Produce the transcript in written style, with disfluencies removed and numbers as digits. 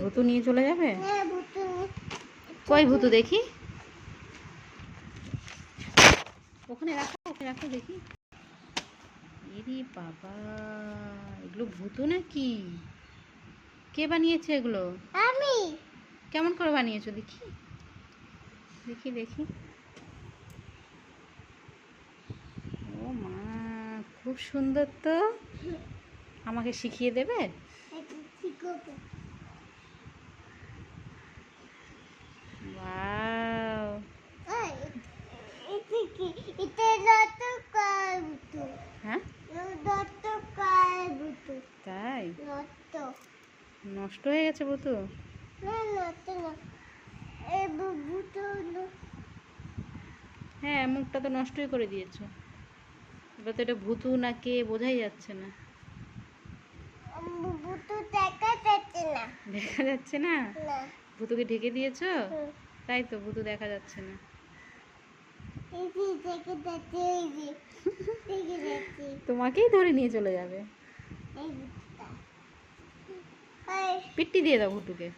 ভুতু নিয়ে চলে যাবে? হ্যাঁ, ভুতু। কই ভুতু দেখি? ওখানে রাখো, ওখানে রাখো দেখি। এরে বাবা, এগুলো ভুতু নাকি? কে বানিয়েছে এগুলো? আমি। কেমন করে বানিয়েছো দেখি? দেখি দেখি। ও মা, খুব সুন্দর তো। আমাকে শিখিয়ে দেবে? ওয়াও। হ্যাঁ, তাই? নষ্ট হয়ে গেছে ভুতু? হ্যাঁ, মুখটা তো নষ্টই করে দিয়েছো। এবার তো এটা ভুতু না কে বোঝাই যাচ্ছে না। দেখা যাচ্ছে না? ভুতুকে ঢেকে দিয়েছো? তাই তো, ভুতু দেখা যাচ্ছে না। তোমাকেই ধরে নিয়ে চলে যাবে। পিট্টি দিয়ে দাও ভুতুকে।